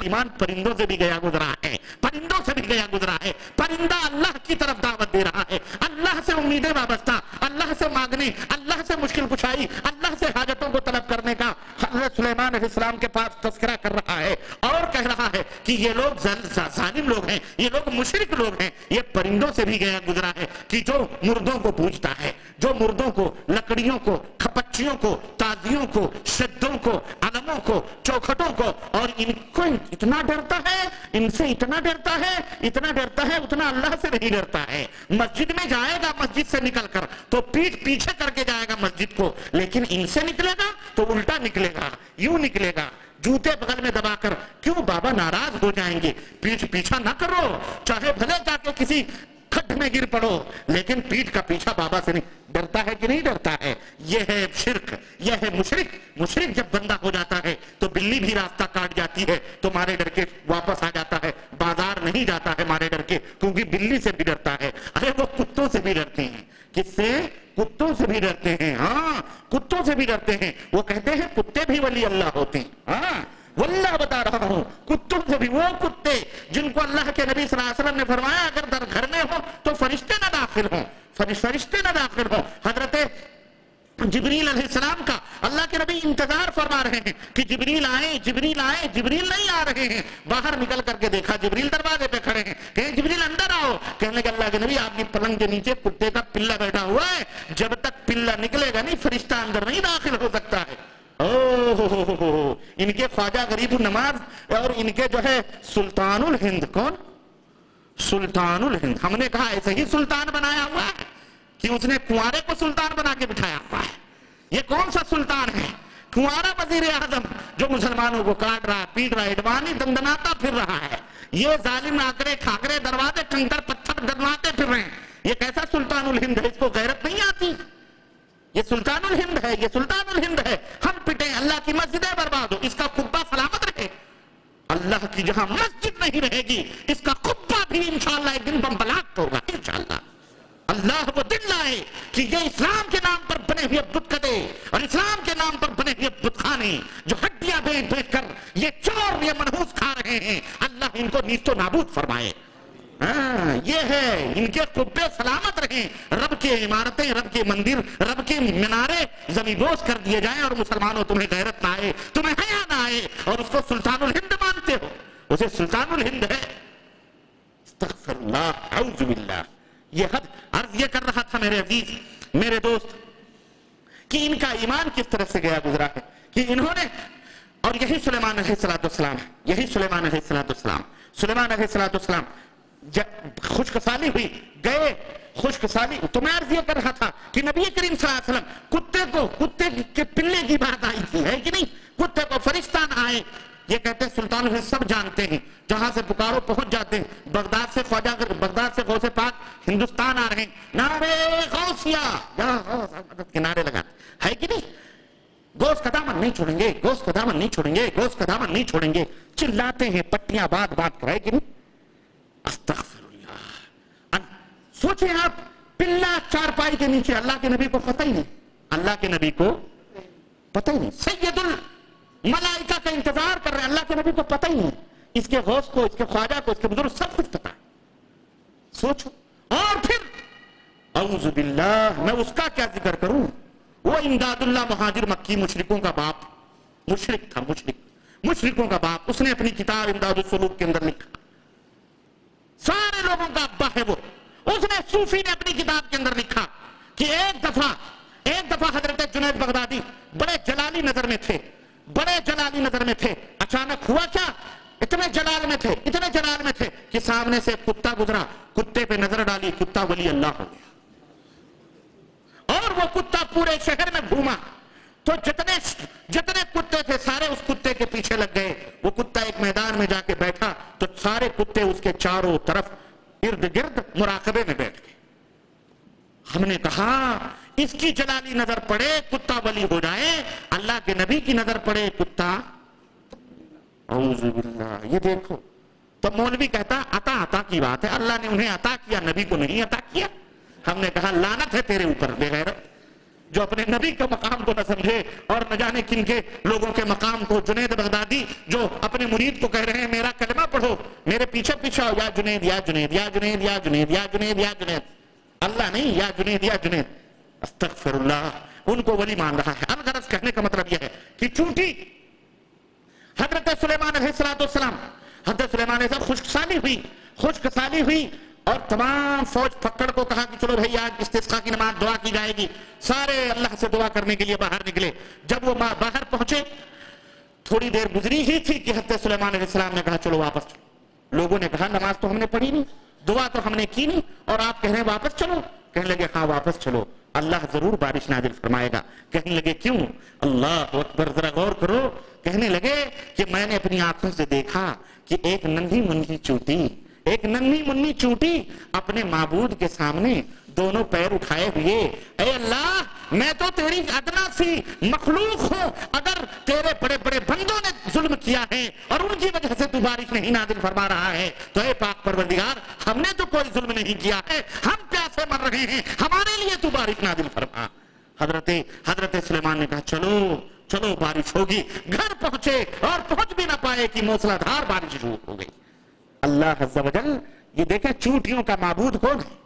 ایمان پرندوں سے بھی گیا گزرا ہے، پرندوں سے بھی گیا گزرا ہے. پرندہ اللہ کی طرف دعوت دے رہا ہے، اللہ سے امیدیں وابستہ، اللہ سے مانگنے، اللہ سے مشکل کشائی، اللہ سے حاجتوں کو طلب کرنے کا حضرت سلیمان علیہ السلام کے پاس تذکرہ کر رہا ہے، اور کہہ رہا ہے کہ یہ لوگ ظالم لوگ ہیں، یہ لوگ مشرک لوگ ہیں. یہ پرندوں سے بھی گیا گزرا ہے کہ جو مردوں کو پوجتا ہے، جو مردوں کو، لکڑیوں کو، کھپچیوں کو، تازیوں کو، شدوں کو، علموں کو، چوکھٹوں کو، اور ان کو اتنا ڈرتا ہے، ان سے اتنا ڈرتا ہے، اتنا ڈرتا ہے، اتنا اللہ سے نہیں ڈرتا ہے. مسجد میں جائے گا مسجد سے نکل کر تو پیٹھ پیچھے کر کے جائے گا مسجد کو، لیکن ان سے نکلے گا تو الٹا نکلے گا، یوں نکلے گا جوتے بغل میں دبا کر. کیوں بابا ناراض ہو جائیں گے؟ پیٹھ پیچھا نہ کرو، چاہے بھلے جا کے کسی کھڈ میں گر پڑو، لیکن پیٹھ کا پیچھا بابا سے نہیں. ڈرتا ہے کہ نہیں ڈرتا ہے؟ یہ ہے شرک، یہ ہے مشرک. مشرک جب بندہ ہو جاتا ہے تو بلی بھی راستہ کاٹ جاتی ہے تو مارے ڈر کے واپس آ جاتا ہے، بازار نہیں جاتا ہے مارے ڈر کے، کیونکہ بلی سے بھی ڈرتا ہے. ارے وہ کتوں سے بھی ڈرتے ہیں. کس سے؟ کتوں سے بھی ڈرتے ہیں. ہاں کتوں سے بھی ڈرتے ہیں. وہ کہتے ہیں کتے بھی ولی اللہ ہوتے ہیں. ہاں واللہ بتا رہا ہوں، کتوں سے بھی. وہ کتے جن کو اللہ کے نبی صلی اللہ علیہ وسلم نے فرمایا اگر در گھر میں ہو تو فرشتے نہ داخل ہوں، فرشتے نہ داخل ہوں. حضرت جبریل علیہ السلام کا اللہ کے نبی انتظار فرما رہے ہیں کہ جبریل آئے، جبریل آئے. جبریل نہیں آ رہے ہیں. باہر نکل کر کے دیکھا جبریل دروازے پہ کھڑے ہیں. کہیں جبریل اندر آؤ. کہنے لگے اللہ کے نبی آپ کی پلنگ کے نیچے کتے کا پلہ بیٹھا ہوا ہے، جب تک پلہ نکلے گا نہیں فرشتہ اندر نہیں داخل ہو سکتا ہے. ان کے خواجہ غریب النواز اور ان کے جو ہے سلطان الہند. کون؟ سلطان الہند. ہم نے کہا ایسے ہی سلطان بنایا ہوا ہے کہ اس نے کنوارے کو سلطان بنا کے بٹھایا ہوا ہے. یہ کون سا سلطان ہے؟ کنوارا وزیر اعظم جو مسلمانوں کو کاٹ رہا، پیٹ رہا، اڈوانی دندناتا پھر رہا ہے. یہ ظالم آکرے کھاکرے دروازے کنکر پتھر دنواتے پھر رہے ہیں. یہ کیسا سلطان الہند ہے؟ اس کو غیرت نہیں آتی؟ یہ سلطان الہند ہے، یہ سلطان الہند ہے. ہم پٹیں، اللہ کی مسجدیں برباد ہو، اس کا قبہ سلامت رہے. اللہ کی جہاں مسجد نہیں رہے گی اس کا قبہ بھی انشاءاللہ ایک دن بمبلاٹ ہوگا انشاءاللہ. اللہ وہ دن لائے کہ یہ اسلام کے نام پر بنے ہوئے بت کدے اور اسلام کے نام پر بنے ہوئے بت خانے جو ہڈیاں بیچ بیچ کر یہ چور یہ منحوس کھا رہے ہیں، اللہ ان کو نیست و نابود فرمائے. یہ ہے ان کے قبے سلامت رہیں، رب کے عمارتیں، رب کے مندر، رب کے منارے زمین بوس کر دیے جائیں اور مسلمانوں تمہیں غیرت نہ آئے، تمہیں حیا نہ آئے اور اس کو سلطان الہند مانتے ہو. اسے سلطان الہند ہے. استغفر اللہ، اعوذ باللہ. یہ حد عرض یہ کر رہا تھا میرے عزیز، میرے دوست، کہ ان کا ایمان کس طرح سے گیا گزرا ہے کہ انہوں نے، اور یہی سلیمان علیہ السلام ہے، یہی سلیمان علیہ السلام. سلیمان علیہ السلام خشک سالی ہوئی، گئے خشک سالی. تو میں عرض یہ کر رہا تھا کہ نبی کریم صلی اللہ علیہ وسلم کتے کے پلے کی بات آئی تھی، ہے کہ نہیں؟ کتے کو فرشتان آئے. یہ کہتے ہیں سلطان الہند سب جانتے ہیں، جہاں سے پکارو پہنچ جاتے ہیں. بغداد سے خواجہ، بغداد سے غوث پاک ہندوستان آ رہے ہیں، نعرے غوثیہ کے نعرے لگاتے ہے کہ نہیں؟ گوشت کا دامن نہیں چھوڑیں گے، گوشت کا دامن نہیں چھوڑیں گے، گوشت کا دامن نہیں چھوڑیں گے. چلاتے ہیں پٹیاں بات بات کر، ہے کہ نہیں؟ استغفر اللہ. سوچیں آپ، پلہ چارپائی کے نیچے، اللہ کے نبی کو پتہ ہی نہیں، اللہ کے نبی کو پتہ ہی نہیں. سید الملائکہ کا انتظار کر رہے ہیں، اللہ کے نبی کو پتہ ہی نہیں. اس کے غوث کو، اس کے خواجہ کو، اس کے بزرگ سب کچھ پتہ ہے. سوچو. اور پھر اعوذ باللہ، میں اس کا کیا ذکر کروں؟ وہ امداد اللہ مہاجر مکی، مشرکوں کا باپ، مشرک تھا، مشرکوں کا باپ. اس نے اپنی کتاب امداد السلوک کے اندر لکھا، سارے لوگوں کا ابا ہے وہ. اس نے صوفی نے اپنی کتاب کے اندر لکھا کہ ایک دفعہ حضرت جنید بغدادی بڑے جلالی نظر میں تھے. اچانک ہوا کیا؟ اتنے جلال میں تھے کہ سامنے سے کتا گزرا، کتے پہ نظر ڈالی، کتا ولی اللہ ہو گیا. اور وہ کتا پورے شہر میں گھوما تو جتنے کتے تھے سارے اس کتے کے پیچھے لگ گئے. وہ کتا ایک میدان میں جا کے بیٹھا تو سارے کتے اس کے چاروں طرف ارد گرد مراقبے میں بیٹھ گئے. ہم نے کہا اس کی جلالی نظر پڑے کتا ولی ہو جائے، اللہ کے نبی کی نظر پڑے کتا، اعوذ باللہ. یہ دیکھو تو مولوی کہتا عطا کی بات ہے، اللہ نے انہیں عطا کیا، نبی کو نہیں عطا کیا. ہم نے کہا لعنت ہے تیرے اوپر بے غیرت. جو اپنے نبی کا مقام کو نہ سمجھے اور نہ جانے کن کے لوگوں کے مقام کو. جنید بغدادی جو اپنے مرید کو کہہ رہے ہیں میرا کلمہ پڑھو, میرے پیچھے پیچھے آؤ, یا جنید یا جنید یا جنید یا جنید یا جنید یا جنید, اللہ نہیں, یا جنید یا جنید. استغفر اللہ, ان کو ولی مان رہا ہے. الغرض کہنے کا مطلب یہ ہے کہ چونٹی حضرت سلیمان علیہ السلام, حضرت سلیمان علیہ السلام خشک سالی ہوئی اور تمام فوج پکڑ کو کہا کہ چلو بھائی آج استسقاء کی نماز دعا کی جائے گی. سارے اللہ سے دعا کرنے کے لیے باہر نکلے. جب وہ باہر پہنچے تھوڑی دیر گزری ہی تھی کہ حضرت سلیمان علیہ السلام نے کہا چلو واپس چلو. لوگوں نے کہا نماز تو ہم نے پڑھی نہیں, دعا تو ہم نے کی نہیں, اور آپ کہہ رہے ہیں واپس چلو. کہنے لگے ہاں واپس چلو, اللہ ضرور بارش نازل فرمائے گا. کہنے لگے کیوں؟ اللہ اکبر, ذرا غور کرو. کہنے لگے کہ میں نے اپنی آنکھوں سے دیکھا کہ ایک ننھی منھی چونٹی اپنے معبود کے سامنے دونوں پیر اٹھائے ہوئے, اے اللہ میں تو تیری ادنا سی مخلوق ہوں, اگر تیرے بڑے بڑے بندوں نے ظلم کیا ہے اور ان کی وجہ سے تو بارش نہیں نازل فرما رہا ہے, تو اے پاک پروردگار ہم نے تو کوئی ظلم نہیں کیا ہے, ہم پیاسے مر رہے ہیں, ہمارے لیے تو بارش نازل فرما. حضرت سلیمان نے کہا چلو بارش ہوگی. گھر پہنچے اور پہنچ بھی نہ پائے کہ موسلادھار بارش شروع ہو گئی. اللہ عز و جل, یہ دیکھیں چونٹیوں کا معبود کون ہے.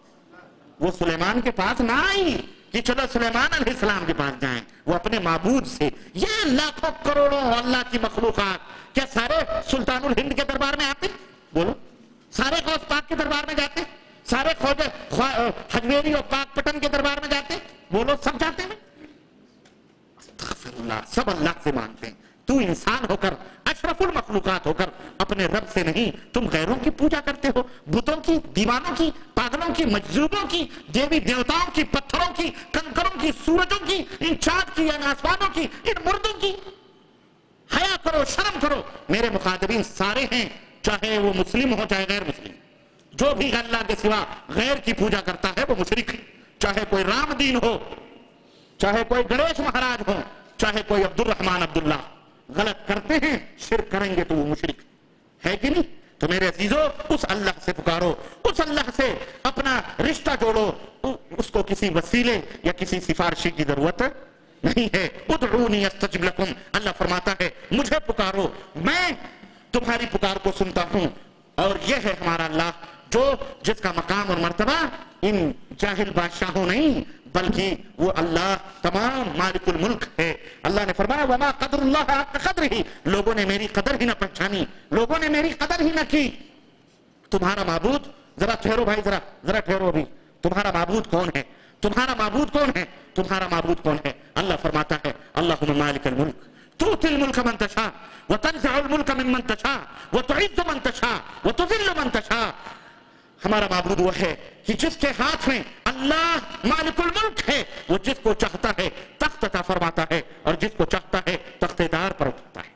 وہ سلیمان کے پاس نہ آئی کہ چلو سلیمان علیہ السلام کے پاس جائیں, وہ اپنے معبود سے. یہ لاکھوں کروڑوں اللہ کی مخلوقات کیا سارے سلطان الہند کے دربار میں آتے؟ بولو. سارے غوث پاک کے دربار میں جاتے؟ سارے حجویری اور پاک پٹن کے دربار میں جاتے؟ بولو سب جاتے ہیں. استغفر اللہ, سب اللہ سے مانتے ہیں. تو انسان ہو کر, اشرف المخلوقات ہو کر اپنے رب سے نہیں, تم غیروں کی پوجا کرتے ہو, بتوں کی, دیوانوں کی, پاگلوں کی, مجذوبوں کی, دیوی دیوتاؤں کی, پتھروں کی, کنکروں کی, سورجوں کی, ان چاند کی, ان آسمانوں کی, ان مردوں کی. حیا کرو, شرم کرو. میرے مخاطبین سارے ہیں, چاہے وہ مسلم ہو چاہے غیر مسلم. جو بھی اللہ کے سوا غیر کی پوجا کرتا ہے وہ مشرک ہے. چاہے کوئی رام دین ہو, چاہے کوئی گنیش مہاراج ہو, چاہے کوئی عبد الرحمن عبداللہ, غلط کرتے ہیں, شرک کریں گے تو وہ مشرک ہے کہ نہیں. تو میرے عزیزو, اس اللہ سے پکارو, اس اللہ سے اپنا رشتہ جوڑو. اس کو کسی وسیلے یا کسی سفارشی کی ضرورت نہیں ہے. ادعونی استجب لکم, اللہ فرماتا ہے مجھے پکارو, میں تمہاری پکار کو سنتا ہوں. اور یہ ہے ہمارا اللہ جس کا مقام اور مرتبہ ان جاہل بادشاہوں نہیں بلکہ وہ اللہ تمام مالک الملک ہے. اللہ نے فرمایا وما قدر اللہ حق قدرہ, لوگوں نے میری قدر ہی نہ پہچانی, لوگوں نے میری قدر ہی نہ کی. تمہارا معبود, ذرا ٹھہرو بھائی, ذرا ٹھہرو ابھی, تمہارا معبود کون ہے؟ تمہارا معبود کون ہے؟ تمہارا معبود کون ہے؟ اللہ فرماتا ہے اللہم مالک الملک تؤتی الملک من تشاء وتنزع الملک ممن تشاء وتعز من تشاء وتذل من تشاء. ہمارا معبود وہ ہے کہ جس کے ہاتھ میں اللہ مالک الملک ہے, وہ جس کو چاہتا ہے تخت عطا فرماتا ہے اور جس کو چاہتا ہے تختے دار پر اٹھاتا ہے,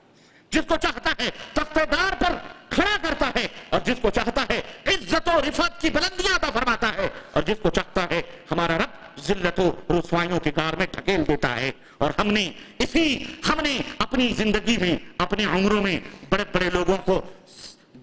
جس کو چاہتا ہے تختے دار پر کھڑا کرتا ہے اور جس کو چاہتا ہے عزت و رفعت کی بلندیاں عطا فرماتا ہے اور جس کو چاہتا ہے ہمارا رب ذلت و رسوائیوں کی کار میں ڈھکیل دیتا ہے. اور ہم نے اپنی زندگی میں, اپنے عمروں میں بڑے بڑے لوگوں کو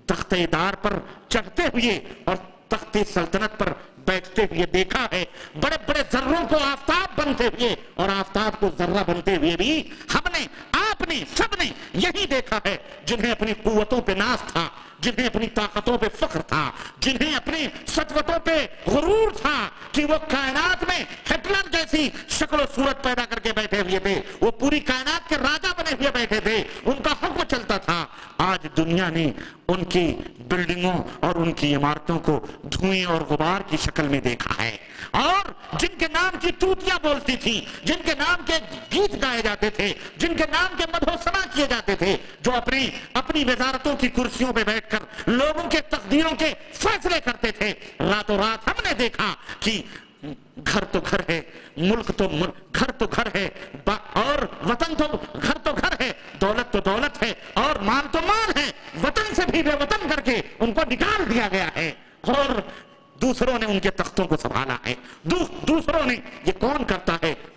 تختے دار پر چڑھتے ہوئے اور تخت سلطنت پر بیٹھتے ہوئے دیکھا ہے. بڑے بڑے ذروں کو آفتاب بنتے ہوئے اور آفتاب کو ذرہ بنتے ہوئے بھی ہم نے, آپ نے, سب نے یہی دیکھا ہے. جنہیں اپنی قوتوں پہ ناز تھا, جنہیں اپنی طاقتوں پہ فخر تھا, جنہیں اپنی سطوتوں پہ غرور تھا کہ وہ کائنات میں ہٹلر جیسی شکل و صورت پیدا کر کے بیٹھے ہوئے تھے, وہ پوری کائنات کے راجا بنے ہوئے بیٹھے تھے, ان کا حکم چلتا تھا. آج دنیا نے ان کی بلڈنگوں اور ان کی عمارتوں کو دھوئیں اور غبار کی شکل میں دیکھا ہے. اور جن کے نام کی توتیاں بولتی تھیں, جن کے نام کے گیت گائے جاتے تھے, جن کے نام کے مدح و ثنا کیے جاتے تھے, جو اپنی وزارتوں کی کرسیوں پہ بیٹھ کر لوگوں کے تقدیروں کے فیصلے کرتے تھے, راتوں رات ہم نے دیکھا کہ گھر تو گھر ہے, ملک تو گھر تو گھر ہے, اور وطن تو گھر ہے, دولت تو دولت ہے, اور مال تو مال ہے, وطن سے بھی بے وطن کر کے ان کو نکال دیا گیا ہے اور دوسروں نے ان کے تختوں کو سنبھالا ہے. دوسروں نے, یہ کون کرتا ہے؟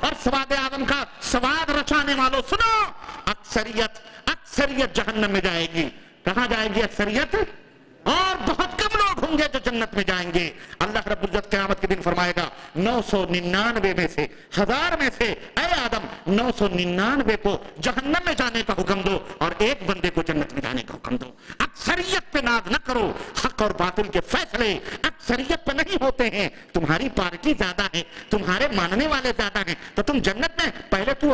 اور سواد اعظم کا سواد رچانے والوں، سنو، اکثریت جہنم میں جائے گی. کہاں جائے گی اکثریت؟ اور بہت کم لوگ ہوں گے جو جنت میں جائیں گے. اللہ رب العزت قیامت کے دن فرمائے گا 999 میں سے، 1000 میں سے، اے آدم 999 کو جہنم میں جانے کا حکم دو اور ایک بندے کو جنت میں جانے کا حکم دو. اکثریت پہ ناز نہ کرو. حق اور باطل کے فیصلے اکثریت پہ نہیں ہوتے ہیں. تمہاری پارٹی زیادہ ہے، تمہارے ماننے والے زیادہ ہیں تو تم جنت میں، پہلے تو